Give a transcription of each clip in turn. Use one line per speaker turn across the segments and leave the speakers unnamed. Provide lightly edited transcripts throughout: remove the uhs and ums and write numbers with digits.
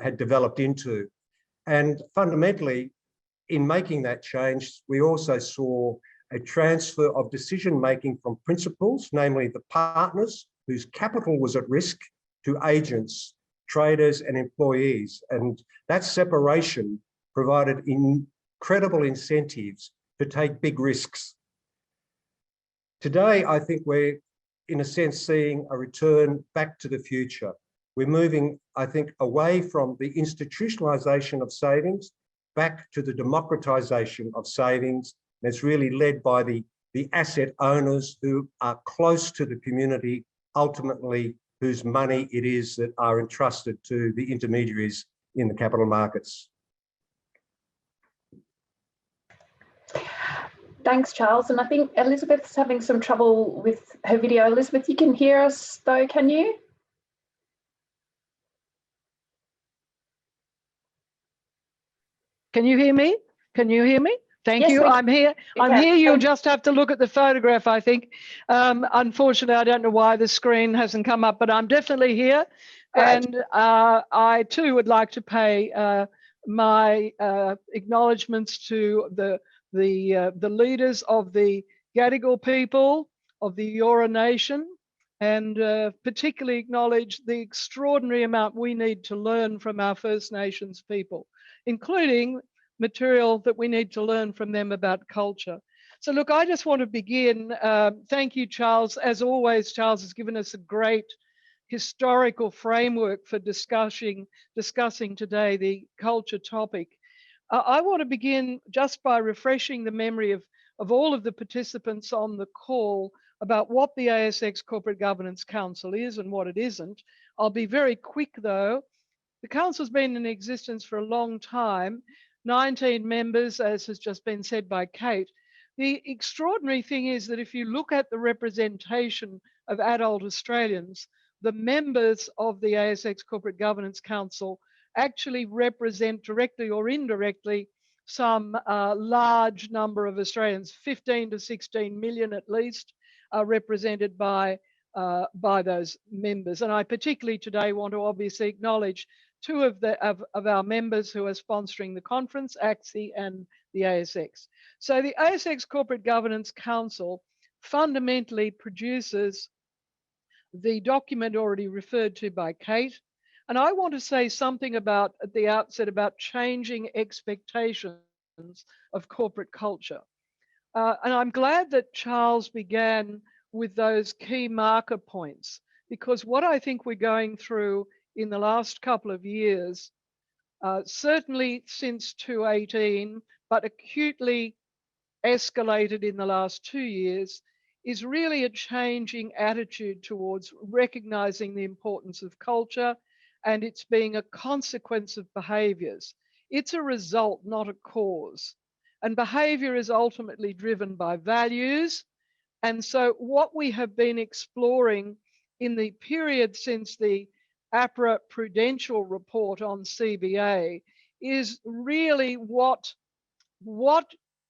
had developed into. And fundamentally, in making that change, we also saw a transfer of decision-making from principals, namely the partners whose capital was at risk, to agents, traders and employees. And that separation provided incredible incentives to take big risks. Today, I think we're, in a sense, seeing a return back to the future. We're moving, I think, away from the institutionalisation of savings back to the democratisation of savings. And it's really led by the asset owners who are close to the community, ultimately whose money it is that are entrusted to the intermediaries in the capital markets.
Thanks, Charles. And I think Elizabeth's having some trouble with her video. Elizabeth, you can hear us though, can you?
Can you hear me? Can you hear me? Thank
Yes,
you. I'm here. I'm here. You'll just have to look at the photograph, I think. Unfortunately, I don't know why the screen hasn't come up, but I'm definitely here. Right. And I too would like to pay my acknowledgements to the leaders of the Gadigal people, of the Eora Nation, and particularly acknowledge the extraordinary amount we need to learn from our First Nations people, including material that we need to learn from them about culture. So look, I just want to begin. Thank you, Charles. As always, Charles has given us a great historical framework for discussing today the culture topic. I want to begin just by refreshing the memory of all of the participants on the call about what the ASX Corporate Governance Council is and what it isn't. I'll be very quick though. The Council's been in existence for a long time, 19 members, as has just been said by Kate. The extraordinary thing is that if you look at the representation of adult Australians, the members of the ASX Corporate Governance Council actually represent directly or indirectly some large number of Australians. 15 to 16 million at least are represented by those members. And I particularly today want to obviously acknowledge two of our members who are sponsoring the conference, ACSI and the ASX. So the ASX Corporate Governance Council fundamentally produces the document already referred to by Kate. And I want to say something about, at the outset, about changing expectations of corporate culture. And I'm glad that Charles began with those key marker points, because what I think we're going through in the last couple of years, certainly since 2018, but acutely escalated in the last 2 years, is really a changing attitude towards recognizing the importance of culture and it's being a consequence of behaviors. It's a result, not a cause. And behavior is ultimately driven by values. And so what we have been exploring in the period since the APRA Prudential Report on CBA is really what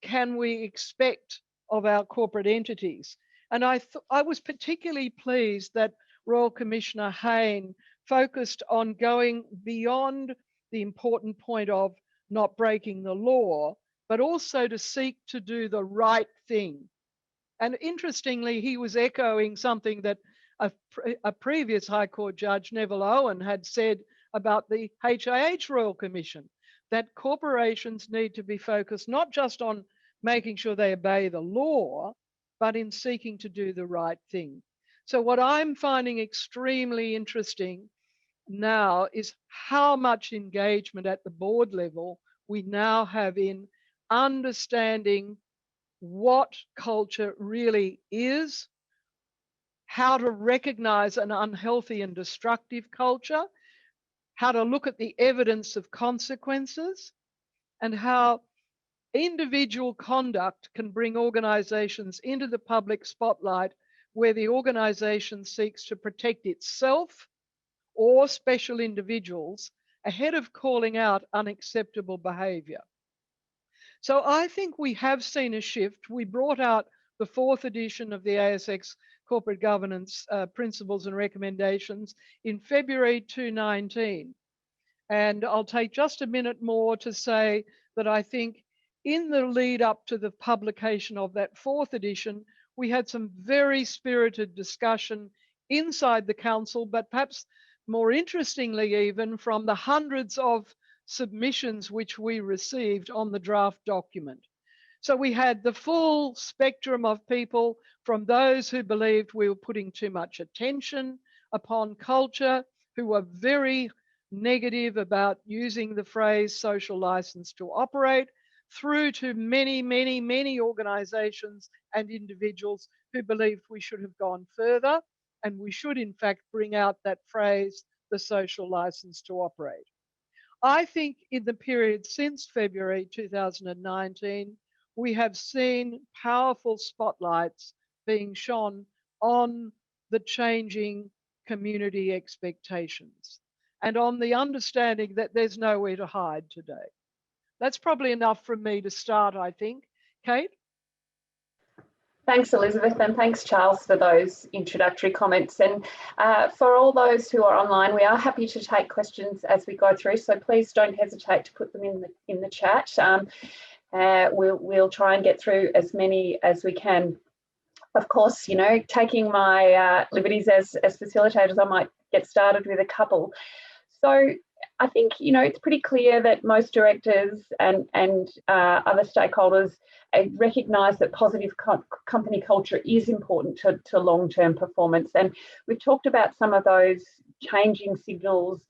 can we expect of our corporate entities. And I was particularly pleased that Royal Commissioner Hayne focused on going beyond the important point of not breaking the law, but also to seek to do the right thing. And interestingly, he was echoing something that a previous High Court Judge, Neville Owen, had said about the HIH Royal Commission, that corporations need to be focused not just on making sure they obey the law, but in seeking to do the right thing. So what I'm finding extremely interesting now is how much engagement at the board level we now have in understanding what culture really is, how to recognize an unhealthy and destructive culture, how to look at the evidence of consequences, and how individual conduct can bring organizations into the public spotlight where the organization seeks to protect itself or special individuals ahead of calling out unacceptable behavior. So I think we have seen a shift. We brought out the 4th edition of the ASX Corporate Governance Principles and Recommendations in February 2019. And I'll take just a minute more to say that I think in the lead up to the publication of that 4th edition, we had some very spirited discussion inside the council, but perhaps more interestingly, even from the hundreds of submissions which we received on the draft document. So we had the full spectrum of people, from those who believed we were putting too much attention upon culture, who were very negative about using the phrase social license to operate, through to many, many, many organisations and individuals who believed we should have gone further and we should in fact bring out that phrase, the social license to operate. I think in the period since February 2019, we have seen powerful spotlights being shone on the changing community expectations and on the understanding that there's nowhere to hide today. That's probably enough from me to start, I think. Kate?
Thanks, Elizabeth, and thanks, Charles, for those introductory comments. And for all those who are online, we are happy to take questions as we go through, so please don't hesitate to put them in the chat. We'll try and get through as many as we can. Of course, you know, taking my liberties as facilitators, I might get started with a couple. So I think, you know, it's pretty clear that most directors and other stakeholders recognise that positive company culture is important to long-term performance. And we've talked about some of those changing signals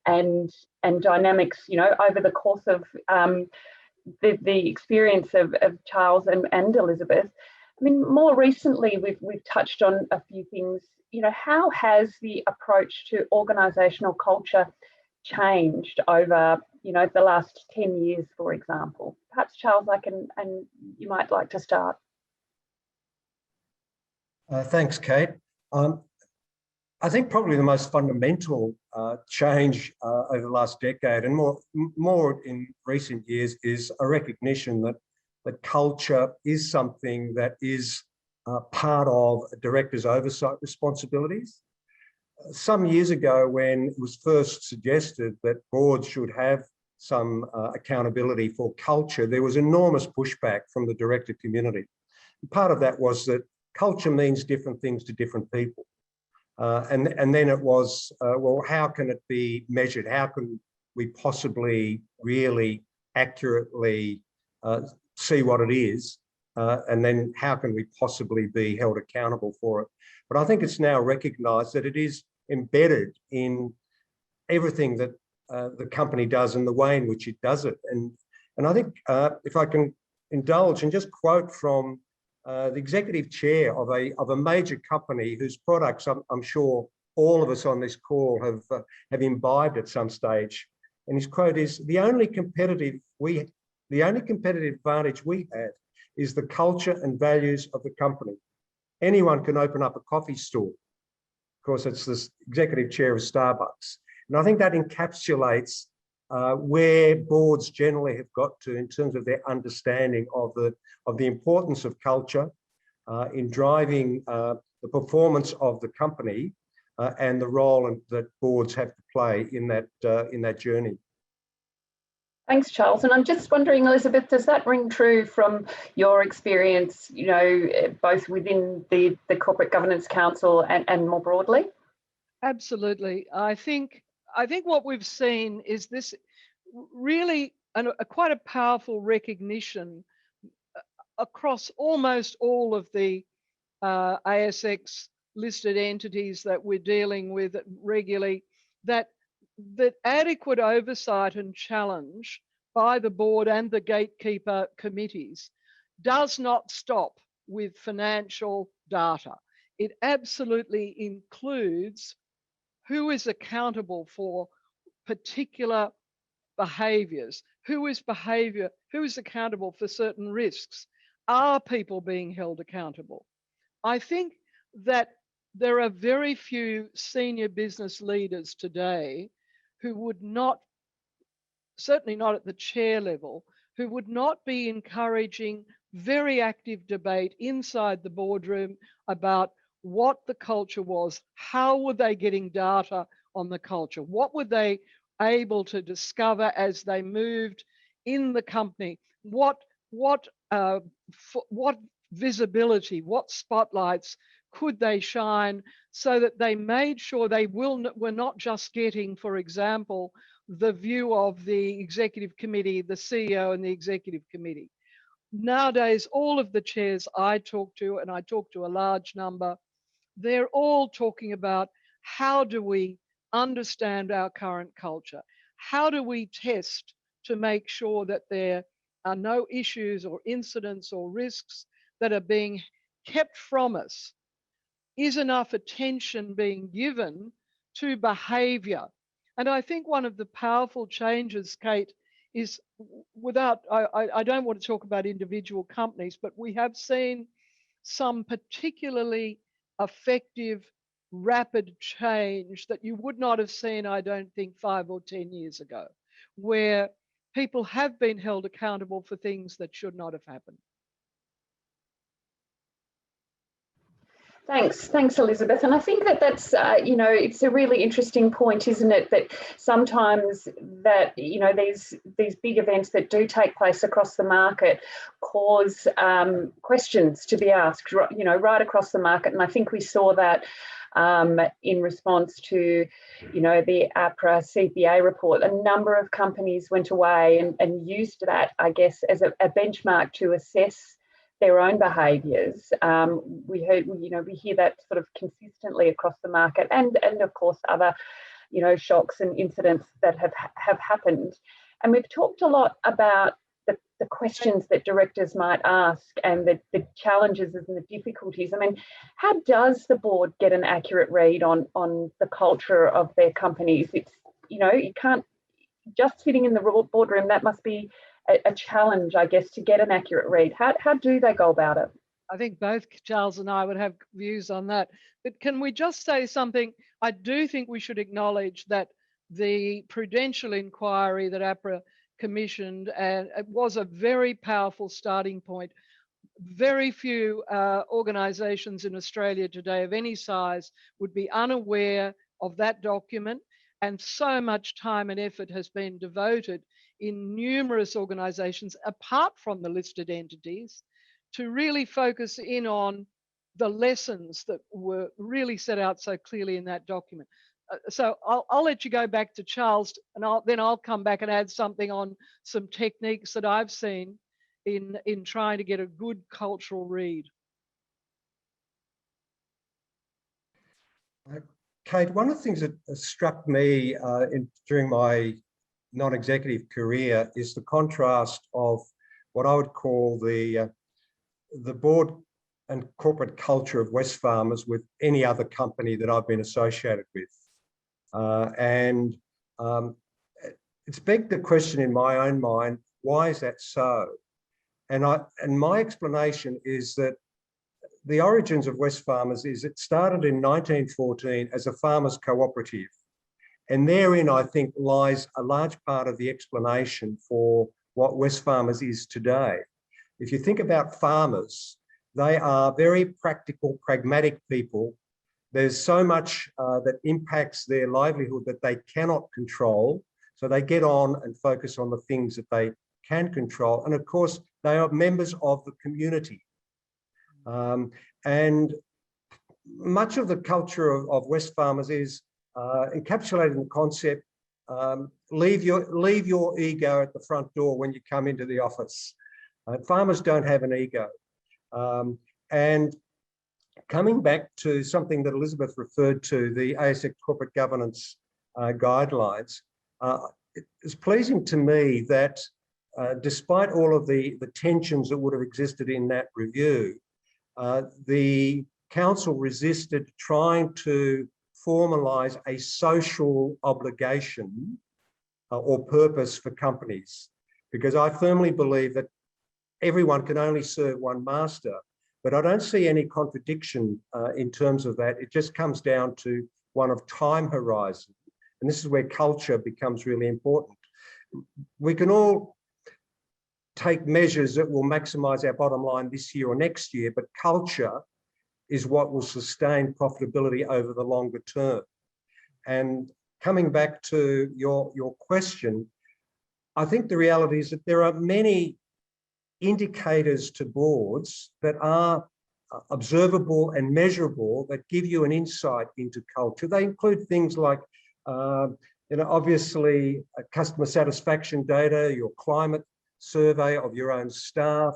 and dynamics, you know, over the course of the experience of Charles and Elizabeth. I mean, more recently, we've touched on a few things. You know, how has the approach to organisational culture changed over, you know, the last 10 years, for example? Perhaps, Charles, and you might like to start.
Thanks, Kate. I think probably the most fundamental change over the last decade, and more in recent years, is a recognition that culture is something that is part of a director's oversight responsibilities. Some years ago, when it was first suggested that boards should have some accountability for culture, there was enormous pushback from the director community. And part of that was that culture means different things to different people. And then it was, well, how can it be measured? How can we possibly really accurately see what it is? And then how can we possibly be held accountable for it? But I think it's now recognised that it is embedded in everything that the company does and the way in which it does it. And I think if I can indulge and just quote from the executive chair of a major company whose products I'm sure all of us on this call have imbibed at some stage. And his quote is, the only competitive advantage we have is the culture and values of the company. Anyone can open up a coffee store. Of course, it's the executive chair of Starbucks. And I think that encapsulates where boards generally have got to in terms of their understanding of the importance of culture in driving the performance of the company and the role that boards have to play in that journey.
Thanks, Charles. And I'm just wondering, Elizabeth, does that ring true from your experience, you know, both within the Corporate Governance Council and more broadly?
Absolutely. I think what we've seen is this really quite a powerful recognition across almost all of the ASX listed entities that we're dealing with regularly, that adequate oversight and challenge by the board and the gatekeeper committees does not stop with financial data. It absolutely includes who is accountable for particular behaviours, who is accountable for certain risks. Are people being held accountable? I think that there are very few senior business leaders today who would not, certainly not at the chair level, who would not be encouraging very active debate inside the boardroom about what the culture was, how were they getting data on the culture, what were they able to discover as they moved in the company what visibility, what spotlights could they shine, so that they made sure they were not just getting, for example, the view of the executive committee, the CEO and the executive committee. Nowadays, all of the chairs I talk to, and I talk to a large number, they're all talking about how do we understand our current culture? How do we test to make sure that there are no issues or incidents or risks that are being kept from us? Is enough attention being given to behaviour? And I think one of the powerful changes, Kate, is I don't want to talk about individual companies, but we have seen some particularly effective, rapid change that you would not have seen, I don't think, 5 or 10 years ago, where people have been held accountable for things that should not have happened.
Thanks, Elizabeth. And I think that's it's a really interesting point, isn't it? That sometimes that these big events that do take place across the market cause questions to be asked, right across the market. And I think we saw that in response to the APRA CPA report. A number of companies went away and used that, I guess, as a benchmark to assess their own behaviours. We hear that sort of consistently across the market, and of course other, shocks and incidents that have happened. And we've talked a lot about the questions that directors might ask and the challenges and the difficulties. I mean, how does the board get an accurate read on the culture of their companies? It's, you can't just sitting in the boardroom. That must be a challenge, I guess, to get an accurate read. How do they go about it?
I think both Charles and I would have views on that. But can we just say something? I do think we should acknowledge that the prudential inquiry that APRA commissioned, and it was a very powerful starting point. Very few organisations in Australia today of any size would be unaware of that document, and so much time and effort has been devoted in numerous organisations apart from the listed entities to really focus in on the lessons that were really set out so clearly in that document. So I'll let you go back to Charles, and then I'll come back and add something on some techniques that I've seen in trying to get a good cultural read.
Kate, one of the things that struck me during my non-executive career is the contrast of what I would call the board and corporate culture of Wesfarmers with any other company that I've been associated with. It's begged the question in my own mind, why is that so? And my explanation is that the origins of Wesfarmers is it started in 1914 as a farmers cooperative. And therein, I think, lies a large part of the explanation for what Wesfarmers is today. If you think about farmers, they are very practical, pragmatic people. There's so much that impacts their livelihood that they cannot control. So they get on and focus on the things that they can control. And of course, they are members of the community. And much of the culture of Wesfarmers is encapsulated in the concept, leave your ego at the front door when you come into the office. Farmers don't have an ego. And coming back to something that Elizabeth referred to, the ASX corporate governance guidelines, it's pleasing to me that despite all of the tensions that would have existed in that review, the council resisted trying to formalise a social obligation or purpose for companies, because I firmly believe that everyone can only serve one master, but I don't see any contradiction in terms of that. It just comes down to one of time horizon. And this is where culture becomes really important. We can all take measures that will maximise our bottom line this year or next year, but culture is what will sustain profitability over the longer term. And coming back to your question, I think the reality is that there are many indicators to boards that are observable and measurable that give you an insight into culture. They include things like, obviously customer satisfaction data, your climate survey of your own staff,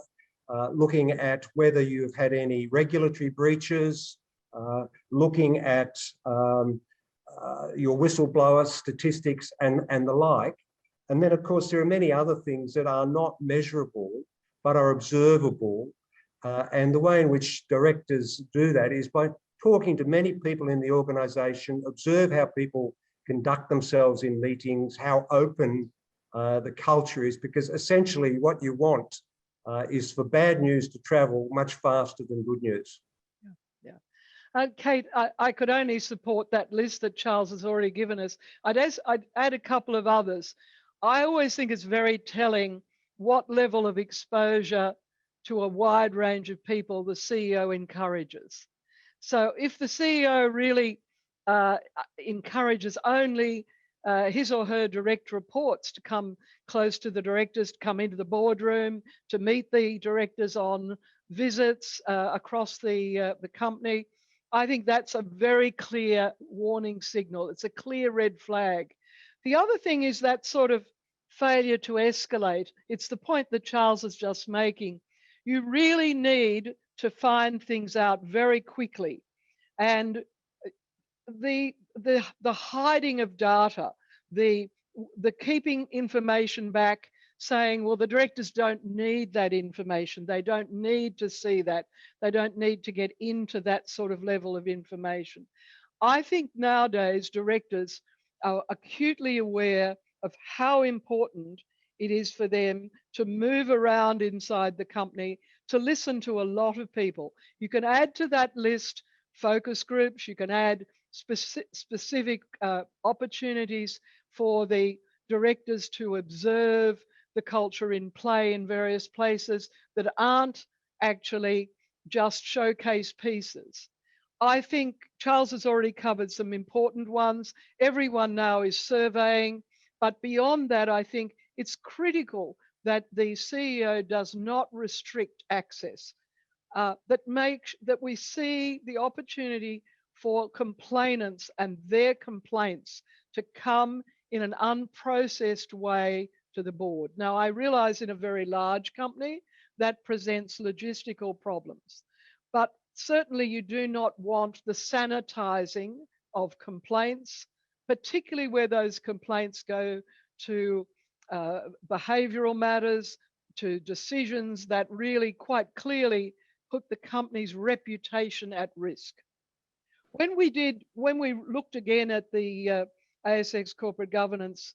looking at whether you've had any regulatory breaches, looking at your whistleblower statistics and the like. And then, of course, there are many other things that are not measurable, but are observable. And the way in which directors do that is by talking to many people in the organisation, observe how people conduct themselves in meetings, how open the culture is, because essentially what you want is for bad news to travel much faster than good news.
Kate, I could only support that list that Charles has already given us. I'd add a couple of others. I always think it's very telling what level of exposure to a wide range of people the CEO encourages. So if the CEO really encourages only his or her direct reports to come close to the directors, to come into the boardroom, to meet the directors on visits across the company, I think that's a very clear warning signal. It's a clear red flag. The other thing is that sort of failure to escalate. It's the point that Charles is just making. You really need to find things out very quickly. And the hiding of data, the keeping information back, saying, well, the directors don't need that information. They don't need to see that. They don't need to get into that sort of level of information. I think nowadays directors are acutely aware of how important it is for them to move around inside the company, to listen to a lot of people. You can add to that list focus groups. You can add specific opportunities for the directors to observe the culture in play in various places that aren't actually just showcase pieces. I think Charles has already covered some important ones. Everyone now is surveying, but beyond that, I think it's critical that the CEO does not restrict access, that we see the opportunity for complainants and their complaints to come in an unprocessed way to the board. Now, I realize in a very large company that presents logistical problems, but certainly you do not want the sanitizing of complaints, particularly where those complaints go to behavioral matters, to decisions that really quite clearly put the company's reputation at risk. When we looked again at the ASX corporate governance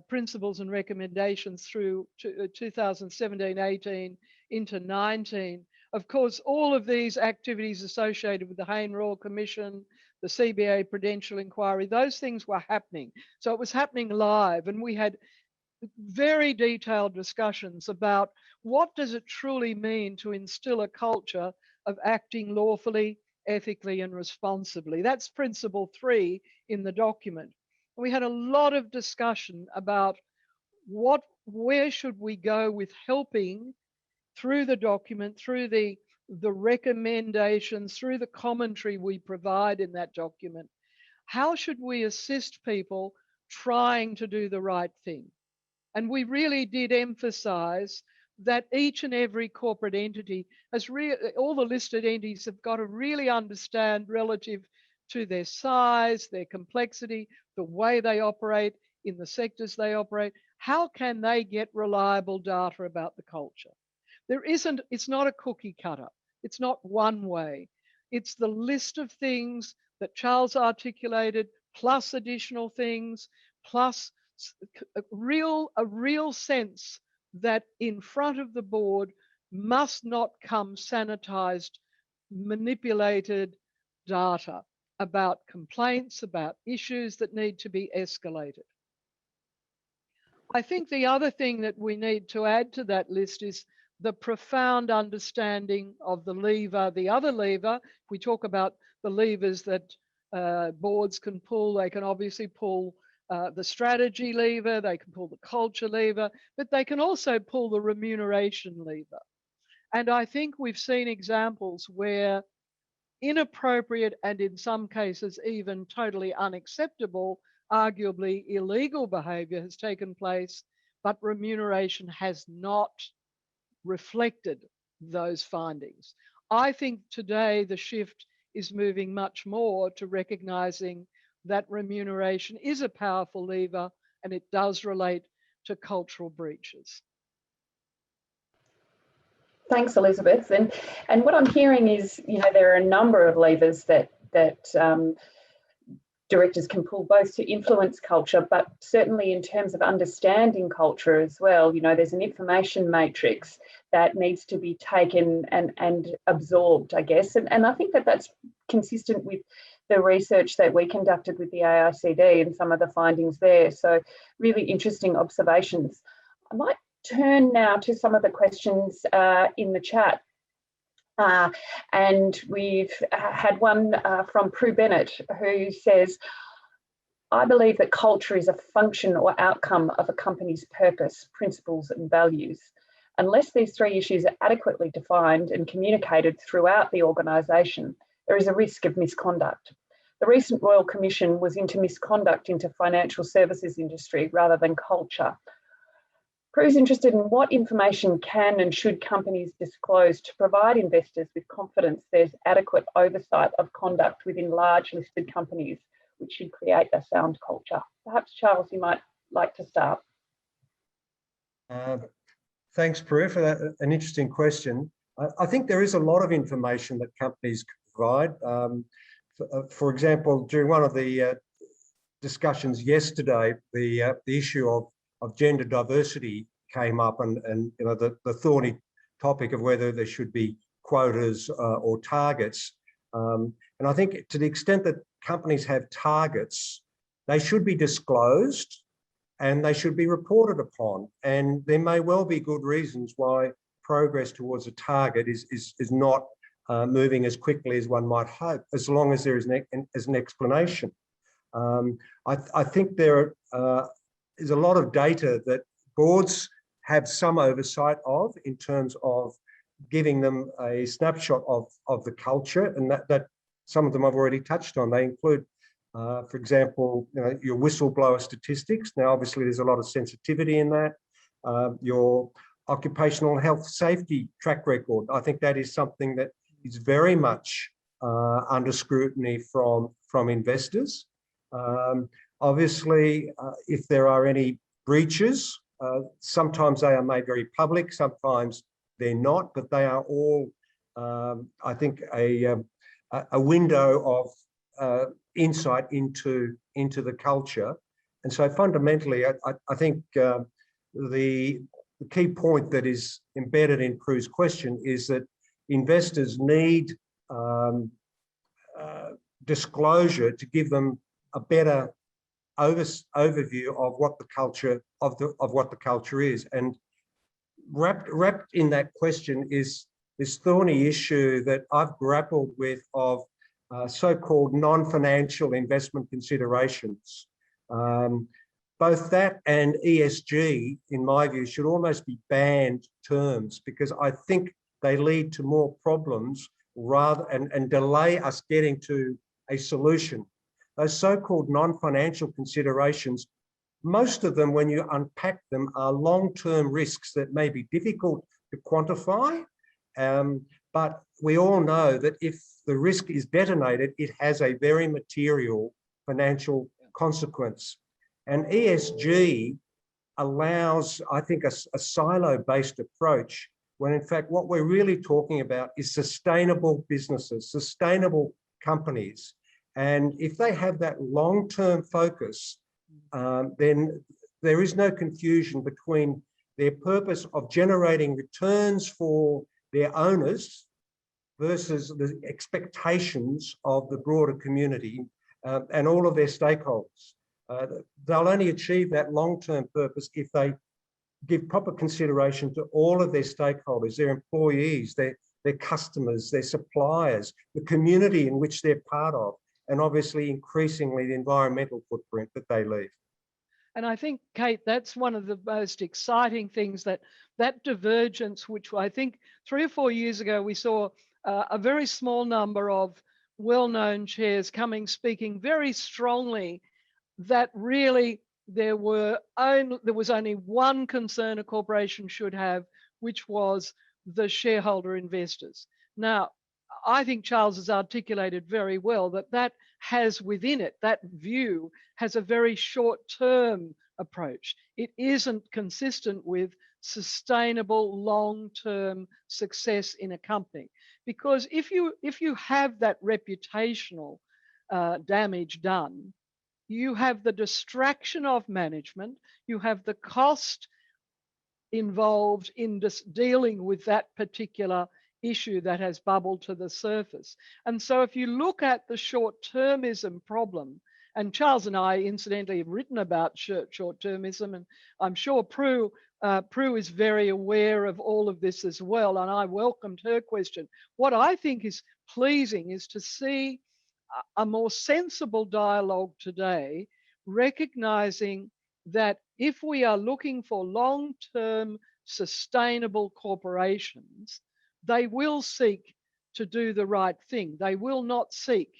principles and recommendations through 2017, 18 into 19, of course, all of these activities associated with the Hayne Royal Commission, the CBA Prudential Inquiry, those things were happening. So it was happening live, and we had very detailed discussions about what does it truly mean to instill a culture of acting lawfully, ethically, and responsibly. That's principle 3 in the document. We had a lot of discussion about where should we go with helping through the document, through the recommendations, through the commentary we provide in that document. How should we assist people trying to do the right thing? And we really did emphasize that each and every corporate entity has all the listed entities have got to really understand relative to their size, their complexity, the way they operate in the sectors they operate, how can they get reliable data about the culture? It's not a cookie cutter. It's not one way. It's the list of things that Charles articulated, plus additional things, plus a real sense that in front of the board must not come sanitized, manipulated data about complaints, about issues that need to be escalated. I think the other thing that we need to add to that list is the profound understanding of the lever, the other lever. We talk about the levers that boards can pull. They can obviously pull the strategy lever, they can pull the culture lever, but they can also pull the remuneration lever. And I think we've seen examples where inappropriate and in some cases even totally unacceptable, arguably illegal behaviour has taken place, but remuneration has not reflected those findings. I think today the shift is moving much more to recognising that remuneration is a powerful lever and it does relate to cultural breaches.
Thanks, Elizabeth. And what I'm hearing is, there are a number of levers that directors can pull, both to influence culture, but certainly in terms of understanding culture as well. There's an information matrix that needs to be taken and absorbed, I guess. And I think that that's consistent with the research that we conducted with the AICD and some of the findings there. So really interesting observations. I might turn now to some of the questions in the chat. And we've had one from Prue Bennett, who says, I believe that culture is a function or outcome of a company's purpose, principles and values. Unless these three issues are adequately defined and communicated throughout the organisation, there is a risk of misconduct. The recent Royal Commission was into misconduct into financial services industry rather than culture. Prue's interested in what information can and should companies disclose to provide investors with confidence there's adequate oversight of conduct within large listed companies, which should create a sound culture. Perhaps, Charles, you might like to start.
Thanks, Prue, for that, an interesting question. I think there is a lot of information that companies can provide. For example, during one of the discussions yesterday, the issue of gender diversity came up, and the thorny topic of whether there should be quotas or targets. And I think to the extent that companies have targets, they should be disclosed and they should be reported upon. And there may well be good reasons why progress towards a target is not moving as quickly as one might hope, as long as there is an explanation. I think there is a lot of data that boards have some oversight of in terms of giving them a snapshot of the culture, and that some of them I've already touched on. They include, for example, your whistleblower statistics. Now, obviously, there's a lot of sensitivity in that. Your occupational health safety track record. I think that is something that is very much under scrutiny from investors. Obviously, if there are any breaches, sometimes they are made very public, sometimes they're not, but they are all, I think, a window of insight into the culture. And so fundamentally, I think the key point that is embedded in Prue's question is that investors need disclosure to give them a better overview of what the culture what the culture is. And wrapped in that question is this thorny issue that I've grappled with of so-called non-financial investment considerations. Both that and ESG, in my view, should almost be banned terms, because I think they lead to more problems and delay us getting to a solution. Those so-called non-financial considerations, most of them, when you unpack them, are long-term risks that may be difficult to quantify. But we all know that if the risk is detonated, it has a very material financial consequence. And ESG allows, I think, a silo-based approach, when in fact what we're really talking about is sustainable businesses, sustainable companies. And if they have that long-term focus, then there is no confusion between their purpose of generating returns for their owners versus the expectations of the broader community and all of their stakeholders. They'll only achieve that long-term purpose if they give proper consideration to all of their stakeholders, their employees, their customers, their suppliers, the community in which they're part of. and obviously increasingly the environmental footprint that they leave.
And I think, Kate, that's one of the most exciting things, that divergence, which I think 3 or 4 years ago we saw a very small number of well-known chairs speaking very strongly that really there was only one concern a corporation should have, which was the shareholder investors. Now, I think Charles has articulated very well that has within it, that view has a very short-term approach. It isn't consistent with sustainable long-term success in a company. Because if you have that reputational damage done, you have the distraction of management, you have the cost involved in just dealing with that particular issue that has bubbled to the surface. And so if you look at the short-termism problem, and Charles and I incidentally have written about short-termism, and I'm sure Prue is very aware of all of this as well, and I welcomed her question. What I think is pleasing is to see a more sensible dialogue today, recognizing that if we are looking for long-term sustainable corporations, they will seek to do the right thing. They will not seek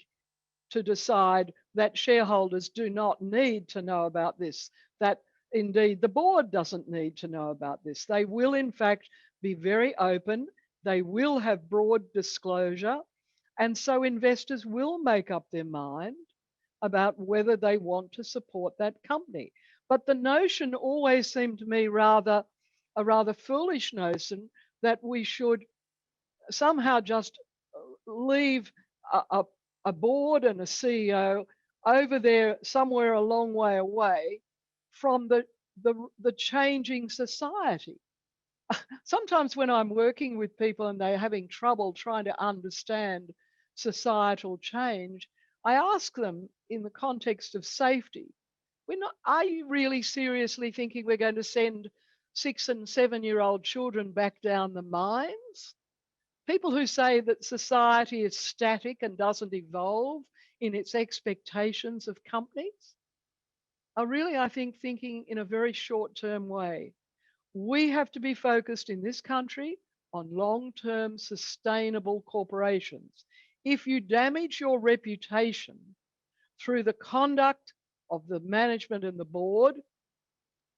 to decide that shareholders do not need to know about this, that indeed the board doesn't need to know about this. They will in fact be very open. They will have broad disclosure. And so investors will make up their mind about whether they want to support that company. But the notion always seemed to me a rather foolish notion that we should somehow just leave a board and a CEO over there somewhere a long way away from the changing society. Sometimes when I'm working with people and they're having trouble trying to understand societal change, I ask them in the context of safety, are you really seriously thinking we're going to send 6- and 7-year-old children back down the mines? People who say that society is static and doesn't evolve in its expectations of companies are really, I think, thinking in a very short-term way. We have to be focused in this country on long-term sustainable corporations. If you damage your reputation through the conduct of the management and the board,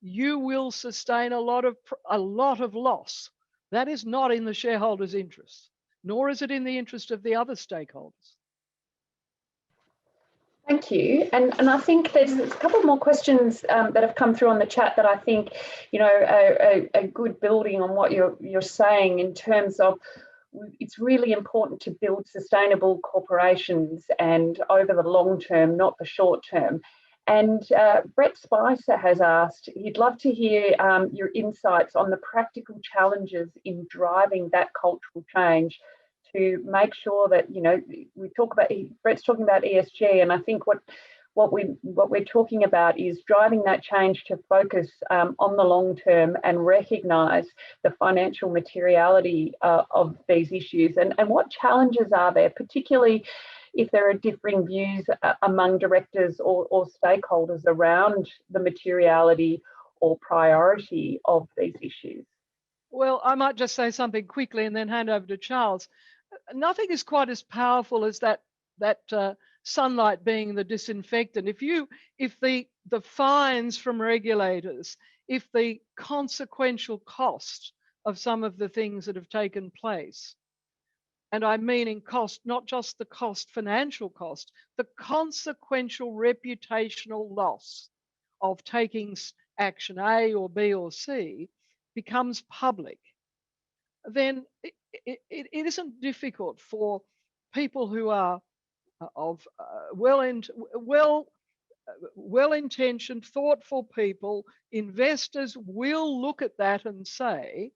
you will sustain a lot of loss. That is not in the shareholders' interest, nor is it in the interest of the other stakeholders.
Thank you. And I think there's a couple more questions that have come through on the chat that I think, you know, are a good building on what you're saying in terms of it's really important to build sustainable corporations and over the long term, not the short term. And Brett Spicer has asked, he'd love to hear your insights on the practical challenges in driving that cultural change to make sure that, you know, Brett's talking about ESG, and I think what we're talking about is driving that change to focus on the long term and recognise the financial materiality of these issues, and what challenges are there, particularly if there are differing views among directors or stakeholders around the materiality or priority of these issues.
Well, I might just say something quickly and then hand over to Charles. Nothing is quite as powerful as that sunlight being the disinfectant. If the fines from regulators, if the consequential cost of some of the things that have taken place, and I mean in cost, not just the financial cost, the consequential reputational loss of taking action A or B or C becomes public, then it isn't difficult for people who are of well-intentioned, thoughtful people, investors will look at that and say,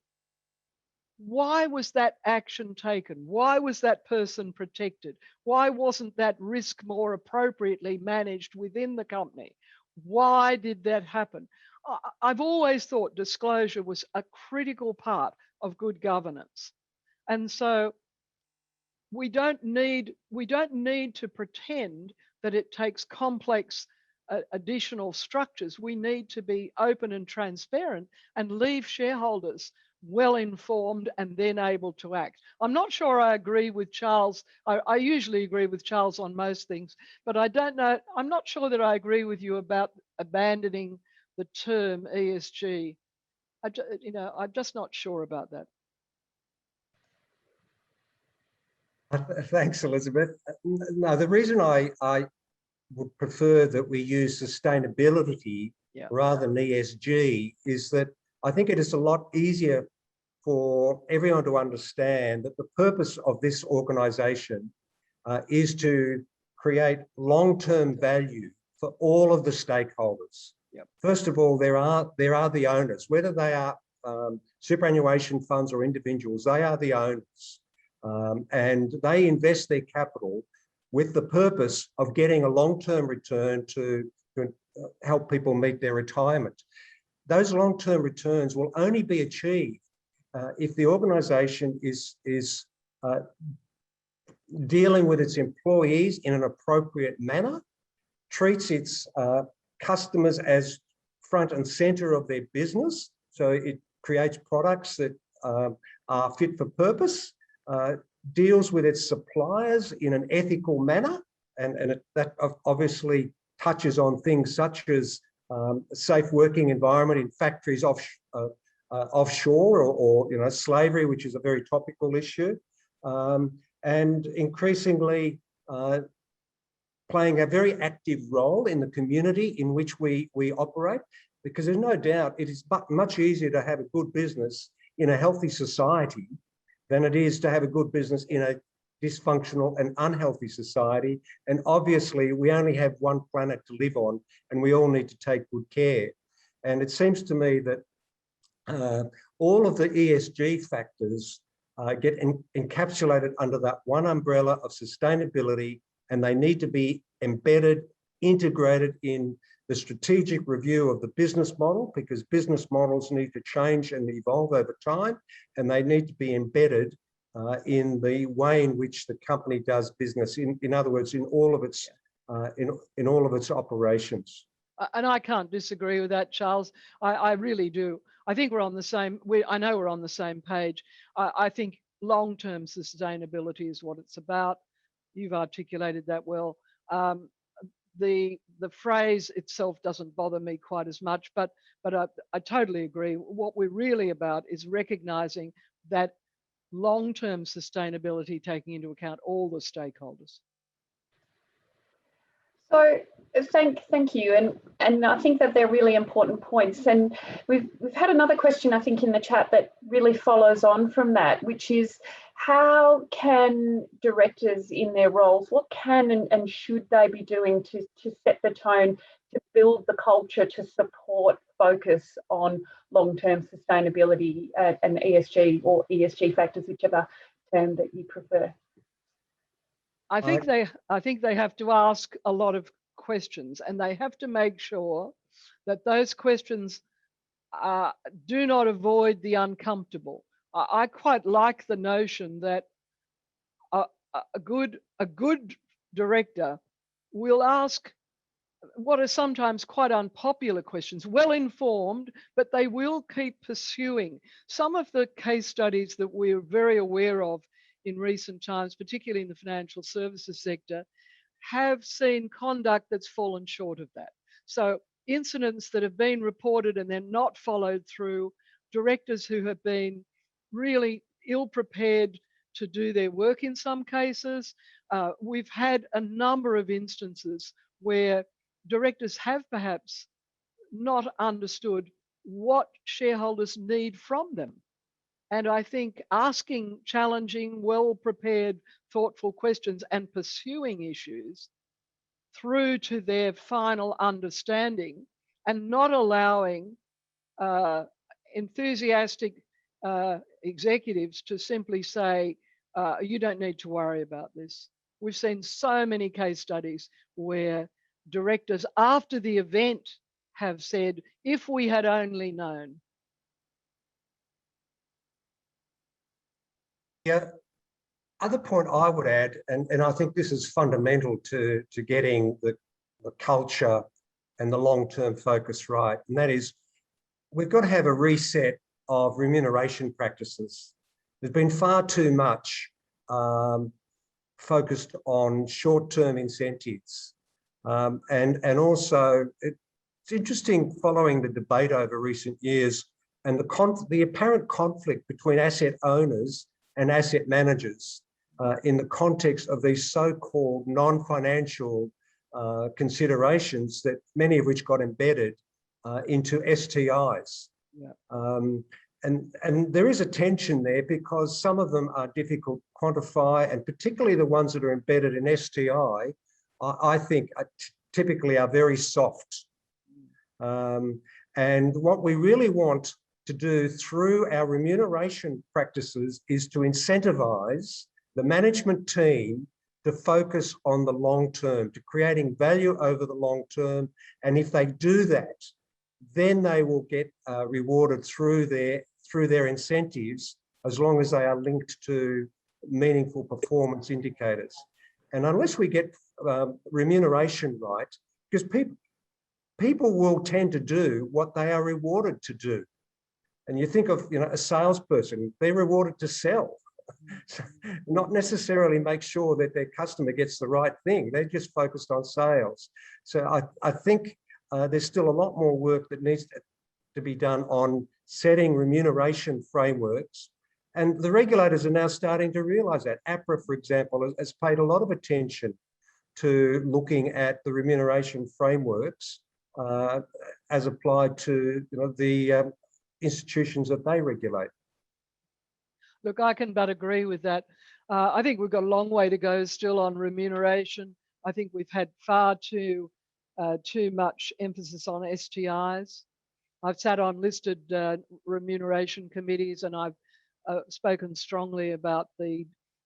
why was that action taken? Why was that person protected? Why wasn't that risk more appropriately managed within the company? Why did that happen? I've always thought disclosure was a critical part of good governance. And so we don't need to pretend that it takes complex additional structures. We need to be open and transparent and leave shareholders well informed and then able to act. I'm not sure I agree with Charles. I usually agree with Charles on most things, but I don't know. I'm not sure that I agree with you about abandoning the term ESG. I'm just not sure about that.
Thanks, Elizabeth. No, the reason I would prefer that we use sustainability rather than ESG is that I think it is a lot easier for everyone to understand that the purpose of this organisation is to create long-term value for all of the stakeholders.
Yep.
First of all, there are the owners, whether they are superannuation funds or individuals, they are the owners. And they invest their capital with the purpose of getting a long-term return to help people meet their retirement. Those long-term returns will only be achieved if the organisation is dealing with its employees in an appropriate manner, treats its customers as front and centre of their business, so it creates products that are fit for purpose, deals with its suppliers in an ethical manner, and that obviously touches on things such as a safe working environment in factories offshore, or slavery, which is a very topical issue, and increasingly playing a very active role in the community in which we operate, because there's no doubt it is much easier to have a good business in a healthy society than it is to have a good business in a dysfunctional and unhealthy society. And obviously we only have one planet to live on, and we all need to take good care. And it seems to me that all of the ESG factors get encapsulated under that one umbrella of sustainability, and they need to be embedded, integrated in the strategic review of the business model, because business models need to change and evolve over time, and they need to be embedded in the way in which the company does business. In other words, in all of its in all of its operations.
And I can't disagree with that, Charles. I really do. I think we're on the same. I know we're on the same page. I think long-term sustainability is what it's about. You've articulated that well. The phrase itself doesn't bother me quite as much, but I totally agree. What we're really about is recognising that long-term sustainability, taking into account all the stakeholders.
So thank you, and I think that they're really important points. And we've had another question, I think, in the chat that really follows on from that, which is, how can directors in their roles, what can and should they be doing to set the tone, to build the culture, to support focus on long-term sustainability and ESG, or ESG factors, whichever term that you prefer?
I think they have to ask a lot of questions, and they have to make sure that those questions do not avoid the uncomfortable. I quite like the notion that a good director will ask what are sometimes quite unpopular questions, well informed, but they will keep pursuing. Some of the case studies that we're very aware of in recent times, particularly in the financial services sector, have seen conduct that's fallen short of that. So incidents that have been reported and then not followed through, directors who have been really ill-prepared to do their work in some cases. We've had a number of instances where directors have perhaps not understood what shareholders need from them. And I think asking challenging, well-prepared, thoughtful questions and pursuing issues through to their final understanding, and not allowing enthusiastic executives to simply say, you don't need to worry about this. We've seen so many case studies where directors after the event have said, if we had only known.
Yeah, other point I would add, and I think this is fundamental to getting the culture and the long-term focus right, and that is we've got to have a reset of remuneration practices. There's been far too much focused on short-term incentives. And also, it's interesting following the debate over recent years and the apparent conflict between asset owners and asset managers in the context of these so-called non-financial considerations, that many of which got embedded into STIs. Yeah. And there is a tension there because some of them are difficult to quantify, and particularly the ones that are embedded in STI, I think typically are very soft. And what we really want to do through our remuneration practices is to incentivise the management team to focus on the long term, to creating value over the long term. And if they do that, then they will get rewarded through their incentives, as long as they are linked to meaningful performance indicators. And unless we get remuneration right, because people will tend to do what they are rewarded to do. And you think of, a salesperson, they're rewarded to sell, not necessarily make sure that their customer gets the right thing. They're just focused on sales. So I think there's still a lot more work that needs to be done on setting remuneration frameworks. And the regulators are now starting to realise that. APRA, for example, has paid a lot of attention to looking at the remuneration frameworks as applied to the institutions that they regulate.
Look, I can but agree with that. I think we've got a long way to go still on remuneration. I think we've had far too much emphasis on STIs. I've sat on listed remuneration committees, and I've spoken strongly about the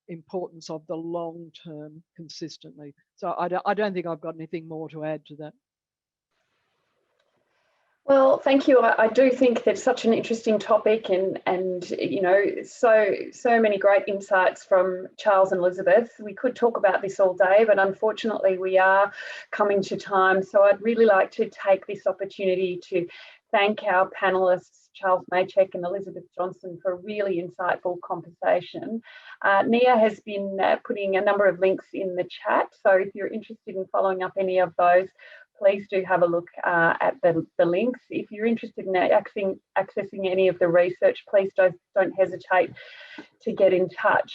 importance of the long term consistently. So I don't think I've got anything more to add to that.
Well, thank you. I do think that's such an interesting topic, and so many great insights from Charles and Elizabeth. We could talk about this all day, but unfortunately we are coming to time. So I'd really like to take this opportunity to thank our panellists, Charles Macek and Elizabeth Johnstone, for a really insightful conversation. Nia has been putting a number of links in the chat, so if you're interested in following up any of those, please do have a look at the links. If you're interested in accessing any of the research, please don't hesitate to get in touch.